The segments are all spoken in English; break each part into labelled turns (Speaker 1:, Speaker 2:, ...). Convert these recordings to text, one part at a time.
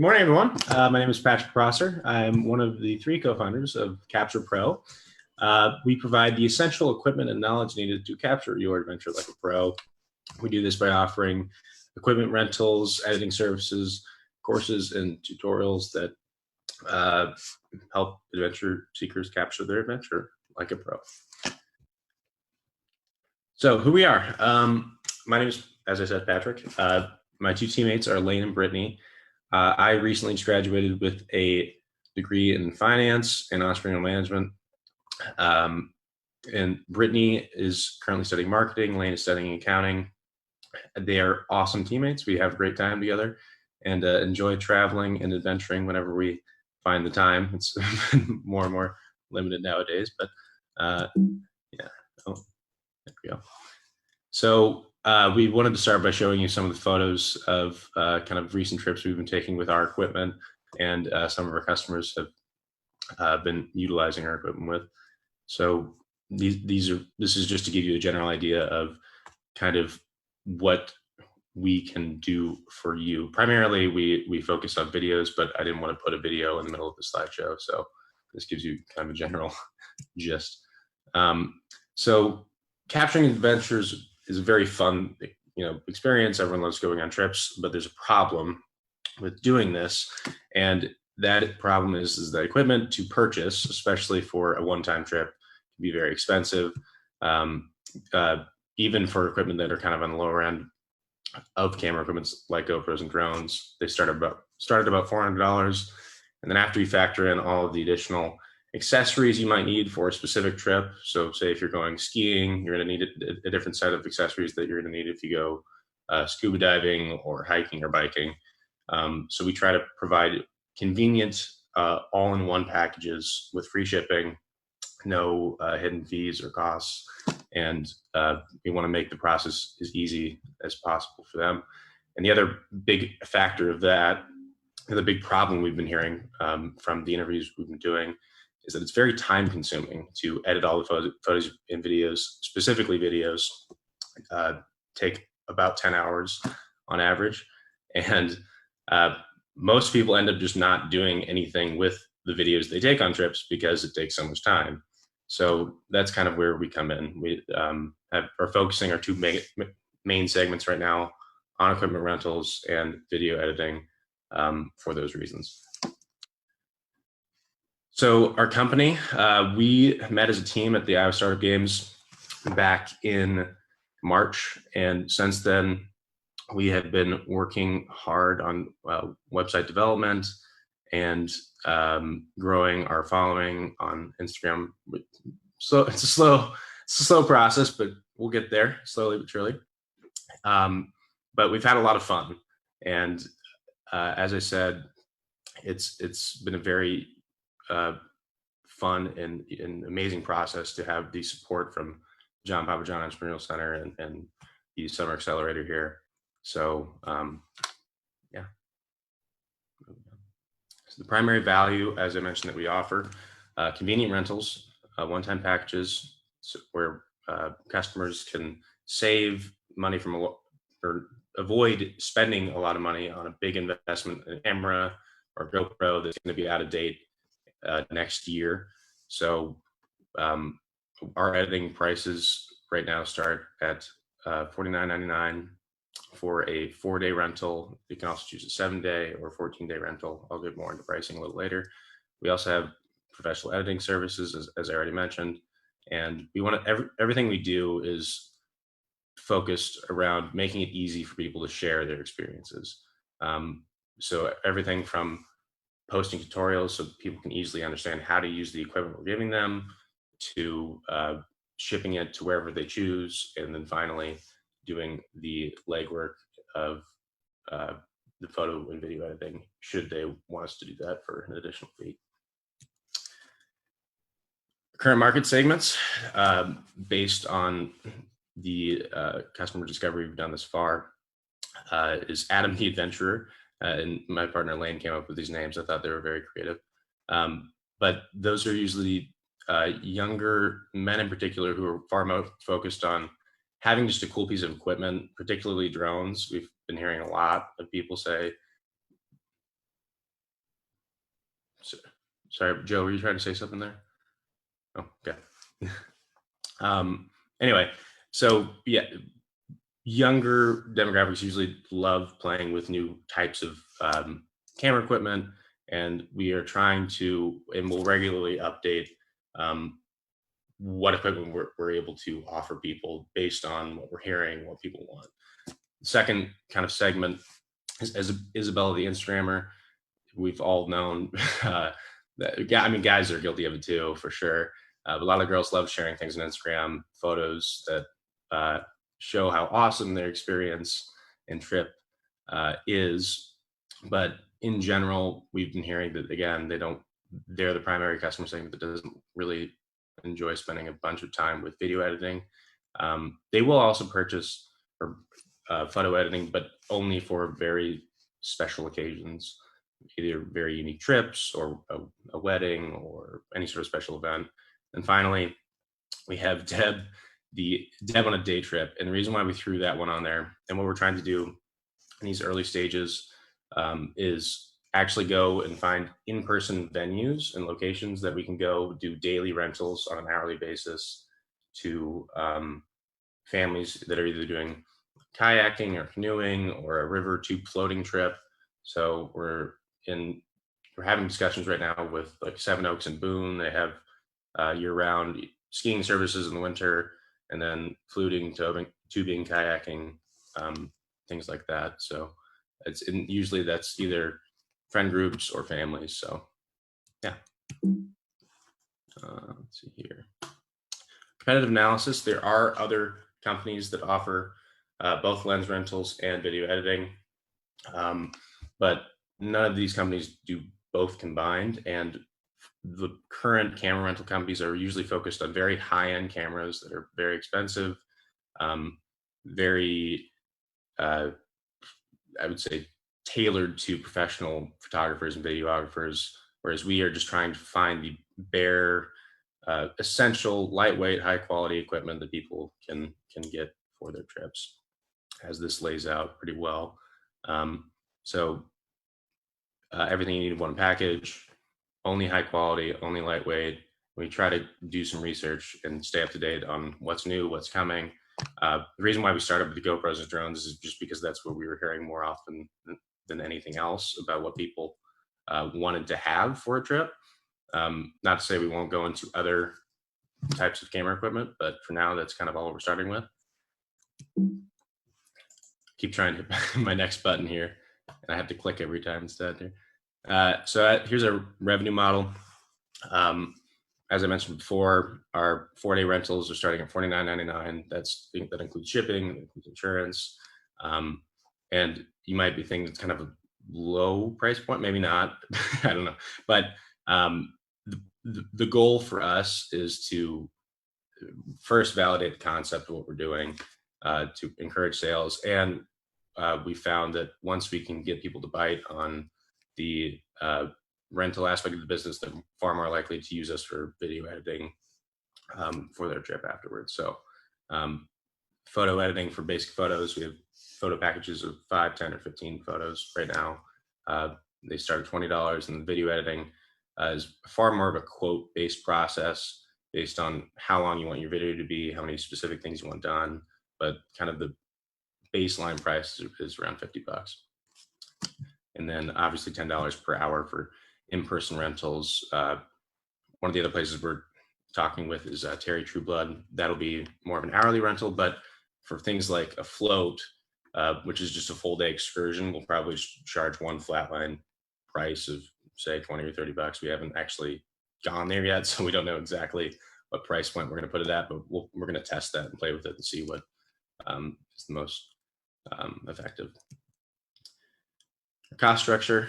Speaker 1: Good morning, everyone. My name is Patrick Prosser. I'm one of the three co-founders of Capture Pro. We provide the essential equipment and knowledge needed to capture your adventure like a pro. We do this by offering equipment rentals, editing services, courses, and tutorials that help adventure seekers capture their adventure like a pro. So who we are. My name is, as I said, Patrick. My two teammates are Lane and Brittany. I recently graduated with a degree in finance and entrepreneurial management. And Brittany is currently studying marketing. Lane is studying accounting. They are awesome teammates. We have a great time together and enjoy traveling and adventuring whenever we find the time. It's more and more limited nowadays, but yeah. Oh, there we go. So we wanted to start by showing you some of the photos of kind of recent trips we've been taking with our equipment, and some of our customers have been utilizing our equipment with. So this is just to give you a general idea of kind of what we can do for you. Primarily, we focus on videos, but I didn't want to put a video in the middle of the slideshow, so this gives you kind of a general gist. So capturing adventures is a very fun, experience. Everyone loves going on trips, but there's a problem with doing this, and that problem is that equipment to purchase, especially for a one-time trip, can be very expensive. Even for equipment that are kind of on the lower end of camera equipment, like GoPros and drones, they started about $400, and then after you factor in all of the additional accessories you might need for a specific trip. So say if you're going skiing, you're going to need a different set of accessories that you're going to need if you go scuba diving or hiking or biking. So we try to provide convenient all-in-one packages with free shipping, no hidden fees or costs, and we want to make the process as easy as possible for them. And the other big factor of that, the big problem we've been hearing from the interviews we've been doing, is that it's very time consuming to edit all the photos and videos. Specifically videos take about 10 hours on average. And most people end up just not doing anything with the videos they take on trips because it takes so much time. So that's kind of where we come in. We are focusing our two main segments right now on equipment rentals and video editing for those reasons. So our company, we met as a team at the Iowa Startup Games back in March. And since then, we have been working hard on website development and growing our following on Instagram. So it's a slow process, but we'll get there slowly but surely. But we've had a lot of fun. And as I said, it's been a very fun and amazing process to have the support from John Papajohn Entrepreneurial Center and the Summer Accelerator here. So yeah. So the primary value, as I mentioned, that we offer, convenient rentals, one-time packages, where customers can save money from or avoid spending a lot of money on a big investment in a camera or GoPro that's going to be out of date next year. So our editing prices right now start at $49.99 for a 4-day rental. You can also choose a 7-day or 14-day rental. I'll get more into pricing a little later. We also have professional editing services, as I already mentioned, and we want to everything we do is focused around making it easy for people to share their experiences. So everything from posting tutorials so people can easily understand how to use the equipment we're giving them, to shipping it to wherever they choose, and then finally doing the legwork of the photo and video editing, should they want us to do that for an additional fee. Current market segments, based on the customer discovery we've done this far, is Adam the Adventurer. And my partner Lane came up with these names. I thought they were very creative. But those are usually younger men in particular who are far more focused on having just a cool piece of equipment, particularly drones. We've been hearing a lot of people say, Sorry, Joe, were you trying to say something there? Oh, okay. Anyway, so yeah, younger demographics usually love playing with new types of camera equipment, and we are trying to, and we'll regularly update um, what equipment we're able to offer people based on what we're hearing, what people want. The second kind of segment is as Isabella the Instagrammer. We've all known that, yeah, I mean, guys are guilty of it too, for sure. But a lot of girls love sharing things on Instagram, photos that uh, show how awesome their experience and trip is. But in general, we've been hearing that, again, they're the primary customer segment that doesn't really enjoy spending a bunch of time with video editing. They will also purchase or photo editing, but only for very special occasions, either very unique trips or a wedding or any sort of special event. And finally, we have Deb on a day trip. And the reason why we threw that one on there, and what we're trying to do in these early stages, is actually go and find in-person venues and locations that we can go do daily rentals on an hourly basis to families that are either doing kayaking or canoeing or a river tube floating trip. So we're having discussions right now with like Seven Oaks and Boone. They have year-round skiing services in the winter, and then fluting, tubing, kayaking, things like that. So usually that's either friend groups or families. So yeah. Let's see here. Competitive analysis. There are other companies that offer both lens rentals and video editing, but none of these companies do both combined. And the current camera rental companies are usually focused on very high-end cameras that are very expensive, very, I would say, tailored to professional photographers and videographers, whereas we are just trying to find the bare, essential, lightweight, high-quality equipment that people can get for their trips, as this lays out pretty well. So everything you need in one package, only high quality, only lightweight. We try to do some research and stay up to date on what's new, what's coming. The reason why we started with the GoPros and drones is just because that's what we were hearing more often than anything else about what people wanted to have for a trip. Not to say we won't go into other types of camera equipment, but for now, that's kind of all we're starting with. Keep trying to hit my next button here, and I have to click every time instead here. Here's our revenue model. As I mentioned before, our 4-day rentals are starting at $49.99. That includes shipping, that includes insurance. And you might be thinking it's kind of a low price point, maybe not, I don't know. But the goal for us is to first validate the concept of what we're doing, to encourage sales. And we found that once we can get people to bite on the rental aspect of the business, they're far more likely to use us for video editing for their trip afterwards. So photo editing for basic photos, we have photo packages of 5, 10, or 15 photos right now. They start at $20, and the video editing is far more of a quote-based process based on how long you want your video to be, how many specific things you want done, but kind of the baseline price is around $50. And then obviously $10 per hour for in-person rentals. One of the other places we're talking with is Terry Trueblood. That'll be more of an hourly rental, but for things like a float, which is just a full day excursion, we'll probably charge one flatline price of say 20 or $30. We haven't actually gone there yet, so we don't know exactly what price point we're going to put it at, but we're going to test that and play with it and see what is the most effective. Cost structure,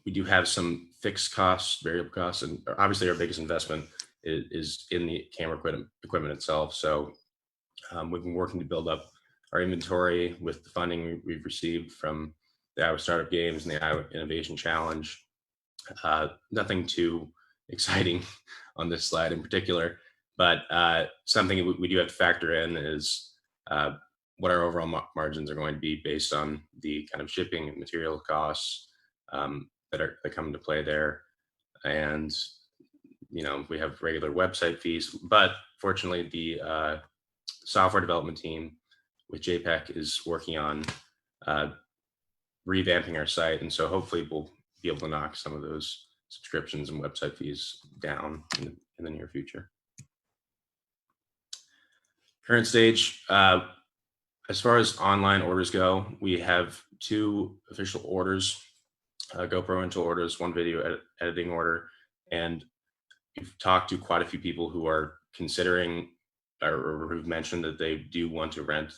Speaker 1: we do have some fixed costs, variable costs, and obviously our biggest investment is in the camera equipment itself. So we've been working to build up our inventory with the funding we've received from the Iowa Startup Games and the Iowa Innovation Challenge. Nothing too exciting on this slide in particular, but something we do have to factor in is what our overall margins are going to be based on the kind of shipping and material costs that come into play there. and we have regular website fees. But fortunately, the software development team with JPEG is working on revamping our site, and so hopefully we'll be able to knock some of those subscriptions and website fees down in the near future. Current stage, as far as online orders go, we have 2 official orders, GoPro rental orders, 1 video editing order, and we've talked to quite a few people who are considering or who've mentioned that they do want to rent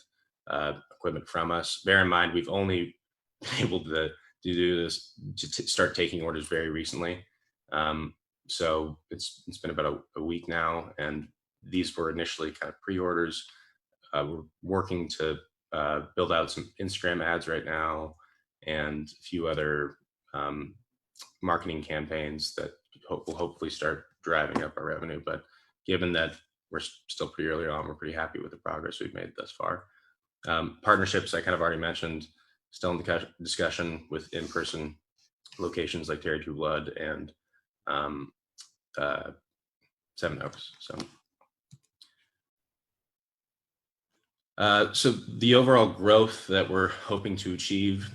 Speaker 1: equipment from us. Bear in mind, we've only been able to do this to start taking orders very recently. So it's been about a week now, and these were initially kind of pre-orders. We're working to build out some Instagram ads right now and a few other marketing campaigns that will hopefully start driving up our revenue. But given that we're still pretty early on, we're pretty happy with the progress we've made thus far. Partnerships, I kind of already mentioned, still in the discussion with in-person locations like Terry True Blood and Seven Oaks. So the overall growth that we're hoping to achieve,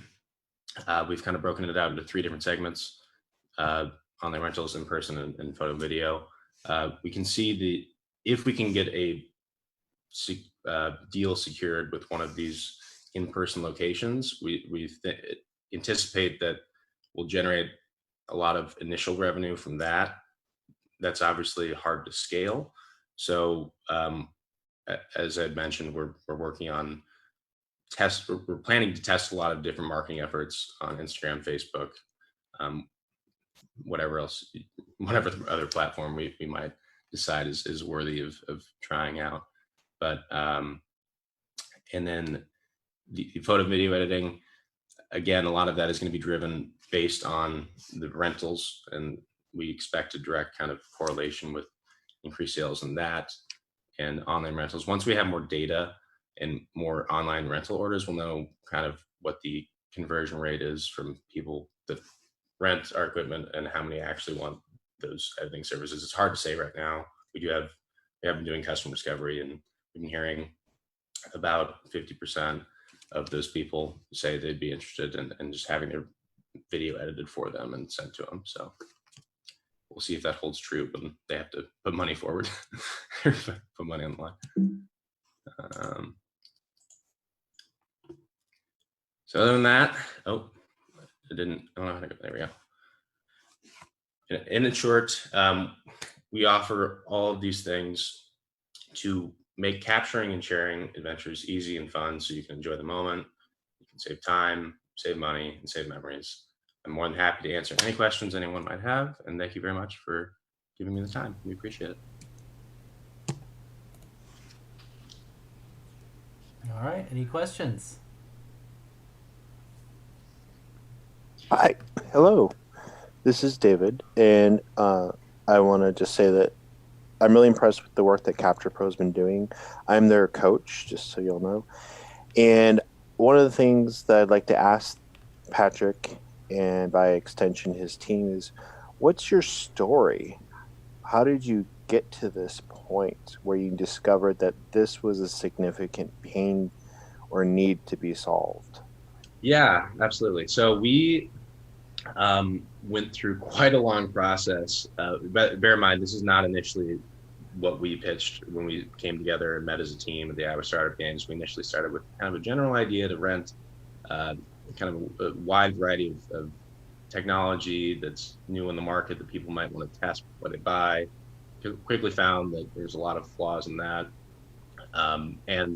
Speaker 1: we've kind of broken it out into 3 different segments: online rentals, in person, and photo and video. We can see if we can get a deal secured with one of these in-person locations, we anticipate that we'll generate a lot of initial revenue from that. That's obviously hard to scale. So as I mentioned, we're working on we're planning to test a lot of different marketing efforts on Instagram, Facebook, whatever other platform we might decide is worthy of trying out. But and then the photo video editing, again, a lot of that is going to be driven based on the rentals, and we expect a direct kind of correlation with increased sales in that and online rentals. Once we have more data and more online rental orders, we'll know kind of what the conversion rate is from people that rent our equipment and how many actually want those editing services. It's hard to say right now. We have been doing customer discovery, and we've been hearing about 50% of those people say they'd be interested in just having their video edited for them and sent to them. So we'll see if that holds true, but they have to put money forward, put money on the line. So other than that, I don't know how to go. There we go. In short, we offer all of these things to make capturing and sharing adventures easy and fun, so you can enjoy the moment, you can save time, save money, and save memories. I'm more than happy to answer any questions anyone might have, and thank you very much for giving me the time. We appreciate it.
Speaker 2: All right, any questions?
Speaker 3: Hi, hello. This is David, and I want to just say that I'm really impressed with the work that Capture Pro has been doing. I'm their coach, just so you'll know. And one of the things that I'd like to ask Patrick, and by extension his team, is what's your story? How did you get to this point where you discovered that this was a significant pain or need to be solved?
Speaker 1: Yeah, absolutely. So we went through quite a long process. But bear in mind, this is not initially what we pitched when we came together and met as a team at the Iowa Startup Games. We initially started with kind of a general idea to rent kind of a wide variety of technology that's new in the market that people might want to test before they buy. Quickly found that there's a lot of flaws in that, and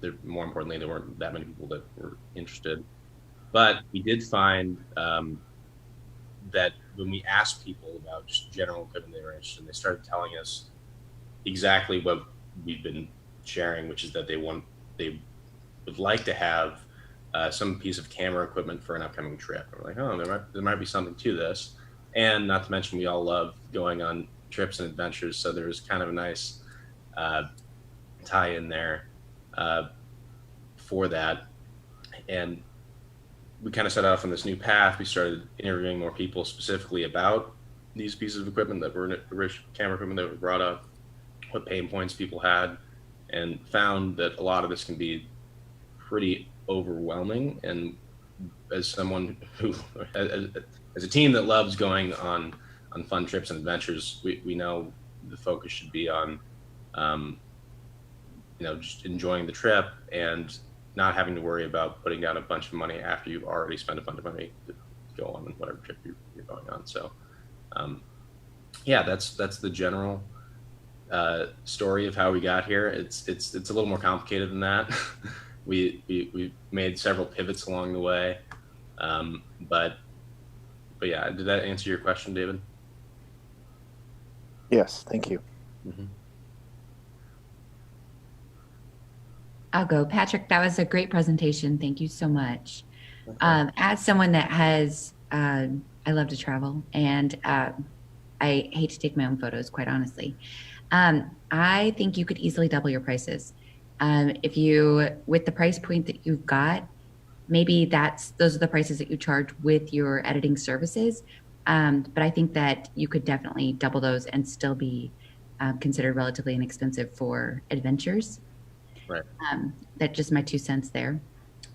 Speaker 1: that more importantly, there weren't that many people that were interested. But we did find that when we asked people about just general equipment they were interested in, they started telling us exactly what we've been sharing, which is that they would like to have some piece of camera equipment for an upcoming trip. And we're like, oh, there might be something to this. And not to mention, we all love going on trips and adventures, so there was kind of a nice tie in there for that. And we kind of set off on this new path. We started interviewing more people specifically about these pieces of equipment that were camera equipment that were brought up, what pain points people had, and found that a lot of this can be pretty overwhelming. And as someone who, as a team that loves going on fun trips and adventures, we know the focus should be on, just enjoying the trip and not having to worry about putting down a bunch of money after you've already spent a bunch of money to go on whatever trip you're going on. So, yeah, that's the general story of how we got here. It's a little more complicated than that. we made several pivots along the way, but yeah, did that answer your question, David?
Speaker 3: Yes, thank you.
Speaker 1: Mm-hmm.
Speaker 4: I'll go. Patrick, that was a great presentation. Thank you so much.
Speaker 1: Okay.
Speaker 4: As someone that has, I love to travel, and I hate to take my own photos, quite honestly. I think you could easily double your prices. If you, with the price point that you've got, maybe those are the prices that you charge with your editing services. But I think that you could definitely double those and still be considered relatively inexpensive for adventures.
Speaker 1: Right.
Speaker 4: That's just my 2 cents there.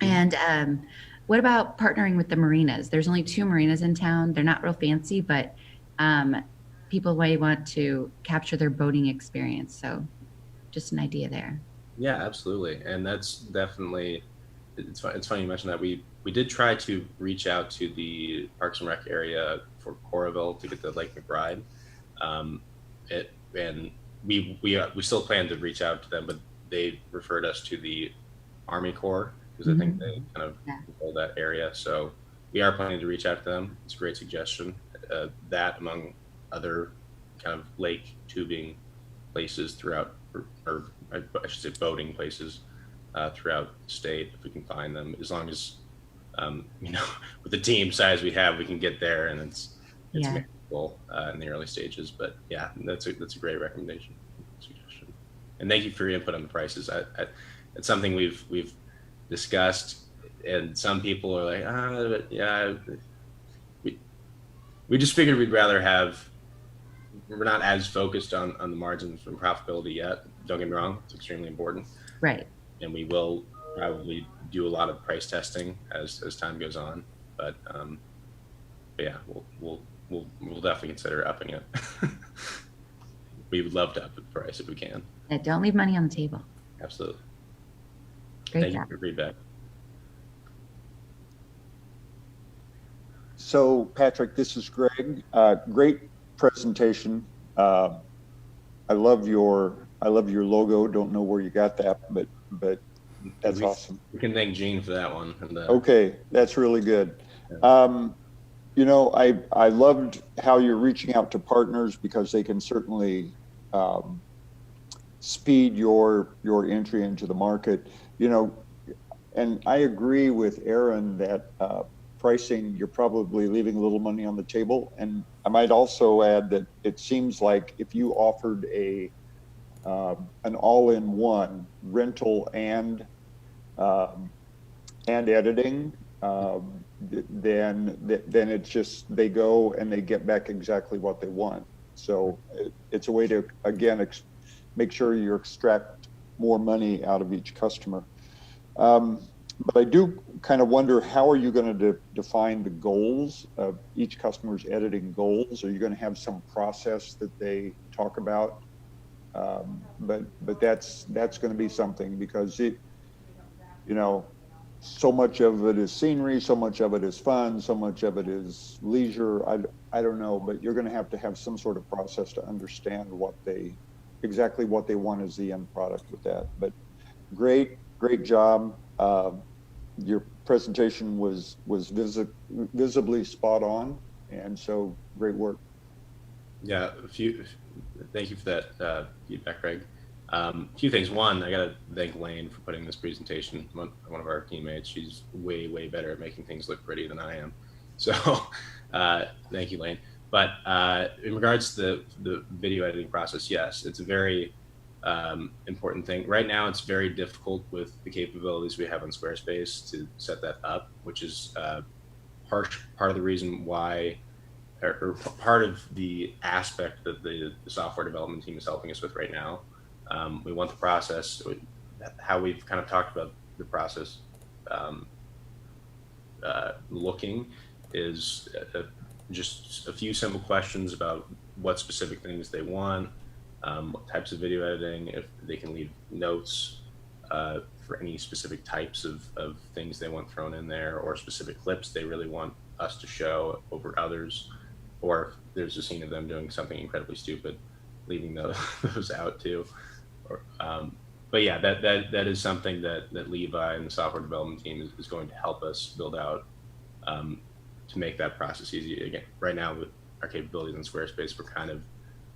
Speaker 4: And what about partnering with the marinas? There's only 2 marinas in town. They're not real fancy, but people may want to capture their boating experience. So just an idea there.
Speaker 1: Yeah, absolutely. And that's definitely, it's funny you mentioned that. We did try to reach out to the Parks and Rec area for Coralville to get the Lake McBride. And we still plan to reach out to them, but they referred us to the Army Corps because I think they kind of control that area. So we are planning to reach out to them. It's a great suggestion. That among other kind of lake tubing places throughout, or I should say boating places throughout the state, if we can find them, as long as, with the team size we have, we can get there, and it's manageable in the early stages. But yeah, that's a great recommendation, suggestion. And thank you for your input on the prices. It's something we've discussed, and some people are like, but yeah, we just figured we'd rather have. We're not as focused on the margins and profitability yet. Don't get me wrong; it's extremely important.
Speaker 4: Right.
Speaker 1: And we will probably do a lot of price testing as time goes on. But yeah, we'll definitely consider upping it. We would love to up the price if we can.
Speaker 4: Yeah, don't leave money on the table.
Speaker 1: Absolutely.
Speaker 4: Great
Speaker 1: Thank
Speaker 4: job.
Speaker 1: you for feedback.
Speaker 5: So, Patrick, this is Greg. Great presentation. I love your logo. Don't know where you got that, but that's awesome.
Speaker 1: We can thank Gene for that one. And,
Speaker 5: okay, that's really good. I loved how you're reaching out to partners because they can certainly speed your entry into the market. And I agree with Aaron that pricing, you're probably leaving a little money on the table. And I might also add that it seems like if you offered an all-in-one rental and editing, then it's just they go and they get back exactly what they want. So it's a way to, again, make sure you extract more money out of each customer. But I do kind of wonder, how are you going to define the goals of each customer's editing goals? Are you going to have some process that they talk about? But that's going to be something, because so much of it is scenery, so much of it is fun, so much of it is leisure. I don't know, but you're going to have some sort of process to understand exactly what they want as the end product with that. But great job. Your presentation was visibly spot on, and so great work.
Speaker 1: Yeah, thank you for that feedback, Greg. A few things. One, I got to thank Lane for putting this presentation. One of our teammates. She's way better at making things look pretty than I am. So thank you, Lane. But in regards to the video editing process, yes, it's a very important thing. Right now, it's very difficult with the capabilities we have on Squarespace to set that up, which is part of the reason why or part of the aspect that the software development team is helping us with right now. We want the process, how we've kind of talked about the process looking is just a few simple questions about what specific things they want, what types of video editing, if they can leave notes for any specific types of things they want thrown in there, or specific clips they really want us to show over others, or if there's a scene of them doing something incredibly stupid, leaving those out too. Or, but yeah, that is something that Levi and the software development team is going to help us build out to make that process easy. Again, right now with our capabilities in Squarespace, we're kind of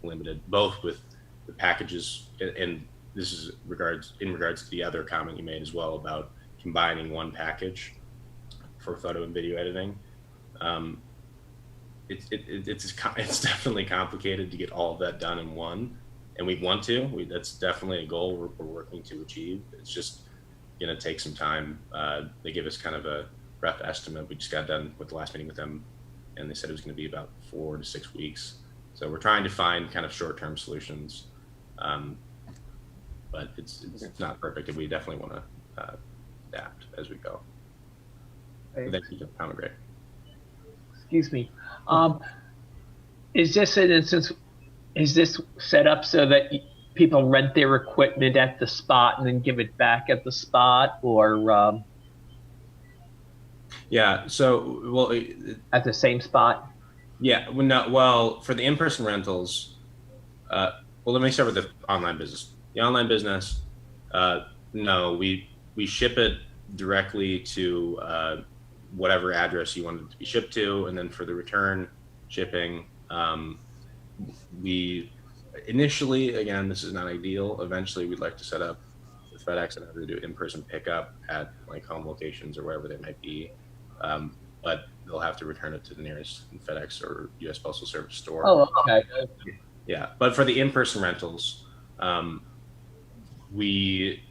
Speaker 1: limited both with the packages, and this is in regards to the other comment you made as well about combining one package for photo and video editing. It's definitely complicated to get all of that done in one, and we want to. That's definitely a goal we're working to achieve. It's just going to take some time. They give us kind of a rough estimate. We just got done with the last meeting with them, and they said it was going to be about 4 to 6 weeks. So we're trying to find kind of short-term solutions, but it's not perfect, and we definitely want to adapt as we go.
Speaker 6: Okay.
Speaker 1: Thank you, Tom. Great.
Speaker 6: Excuse me. Is this an instance? Is this set up so that people rent their equipment at the spot and then give it back at the spot, or
Speaker 1: Yeah. So, well,
Speaker 6: at the same spot?
Speaker 1: yeah. Well, for the in-person rentals, well, let me start with the online business. The online business, no, we ship it directly to whatever address you want it to be shipped to, and then for the return shipping, we initially, again, this is not ideal. Eventually, we'd like to set up with FedEx and have to do in-person pickup at like home locations or wherever they might be, but they'll have to return it to the nearest FedEx or U.S. Postal Service store.
Speaker 6: Oh, okay.
Speaker 1: Yeah, but for the in-person rentals, we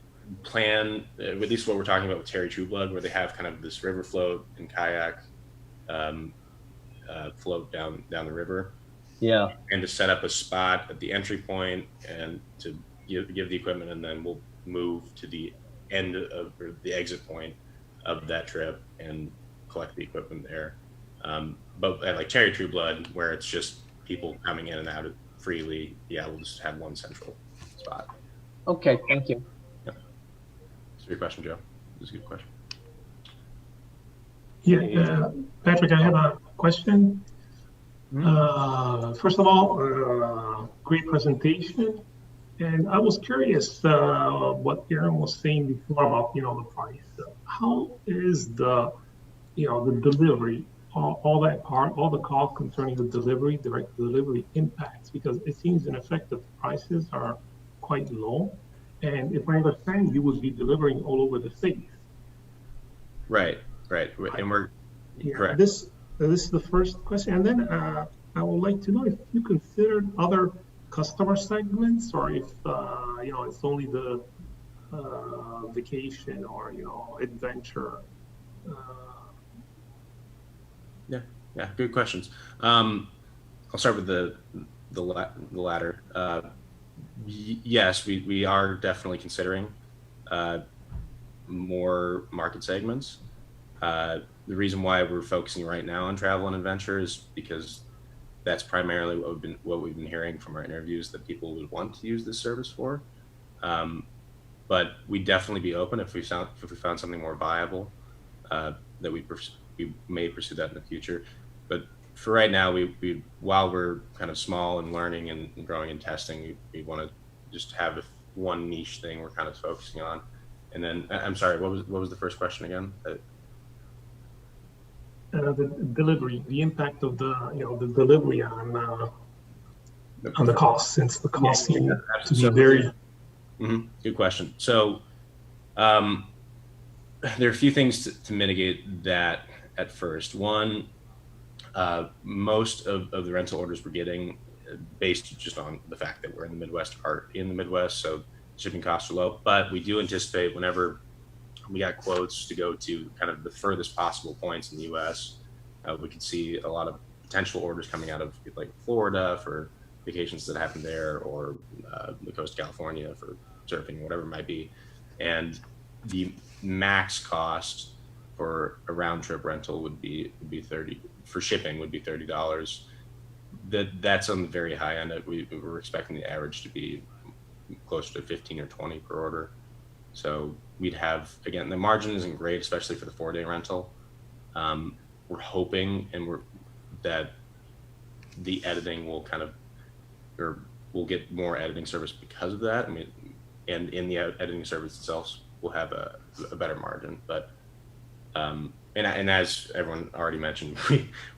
Speaker 1: plan, at least what we're talking about with Terry Trueblood, where they have kind of this river float and kayak float down the river.
Speaker 6: Yeah.
Speaker 1: And to set up a spot at the entry point and to give the equipment, and then we'll move to the end of, or the exit point of that trip and collect the equipment there. But at like Terry Trueblood, where it's just people coming in and out freely, yeah, we'll just have one central spot.
Speaker 6: Okay. Thank you.
Speaker 1: That's your question, Joe. That's a good question.
Speaker 7: Yeah, Patrick, I have a question. First of all, great presentation. And I was curious what Aaron was saying before about, the price. How is the delivery, all that part, all the cost concerning the delivery, direct delivery impacts? Because it seems in effect that the prices are quite low. And if I understand, you would be delivering all over the state.
Speaker 1: Right. And we're correct.
Speaker 7: This is the first question. And then I would like to know if you considered other customer segments, or if it's only the vacation or adventure.
Speaker 1: Yeah, good questions. I'll start with the latter. Yes, we are definitely considering more market segments. The reason why we're focusing right now on travel and adventure is because that's primarily what we've been hearing from our interviews that people would want to use this service for. But we'd definitely be open if we found something more viable that we may pursue that in the future. But for right now, we while we're kind of small and learning and growing and testing, we want to just have one niche thing we're kind of focusing on. And then I'm sorry, what was the first question again?
Speaker 7: The delivery, the impact of the delivery on the cost, since the cost seem to be very.
Speaker 1: Good question. So there are a few things to mitigate that at first. One, most of the rental orders we're getting, based just on the fact that we're in the Midwest, are in the Midwest, so shipping costs are low. But we do anticipate whenever we got quotes to go to kind of the furthest possible points in the U.S., we could see a lot of potential orders coming out of like Florida for vacations that happen there, or the coast of California for surfing, whatever it might be. And the max cost for a round trip rental would be 30, for shipping would be $30. That's on the very high end. We're expecting the average to be closer to 15 or 20 per order. So we'd have, again, the margin isn't great, especially for the 4-day rental. We're hoping that the editing will or we'll get more editing service because of that. I mean, and in the editing service itself, we'll have a better margin. But and as everyone already mentioned,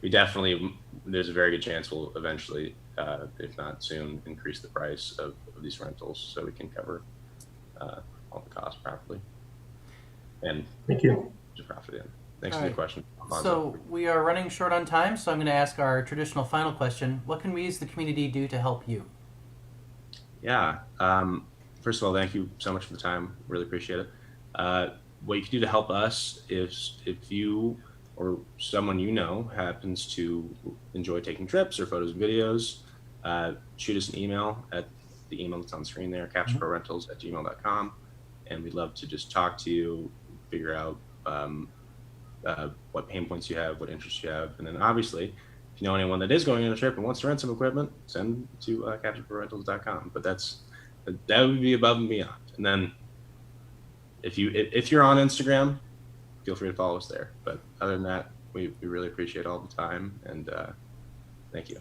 Speaker 1: we definitely, there's a very good chance we'll eventually, if not soon, increase the price of these rentals so we can cover all the costs properly. And
Speaker 7: Thank you.
Speaker 1: to profit in. Thanks
Speaker 2: All
Speaker 1: for the
Speaker 2: right.
Speaker 1: question.
Speaker 2: So we are running short on time, so I'm going to ask our traditional final question. What can we as the community do to help you?
Speaker 1: Yeah. First of all, thank you so much for the time. Really appreciate it. What you can do to help us is, if you or someone you know happens to enjoy taking trips or photos and videos, shoot us an email at the email that's on the screen there, captureprorentals@gmail.com. And we'd love to just talk to you, figure out what pain points you have, what interests you have. And then obviously, if you know anyone that is going on a trip and wants to rent some equipment, send them to captureprorentals.com. But that would be above and beyond. And then if you're on Instagram, feel free to follow us there. But other than that, we really appreciate all the time, and thank you.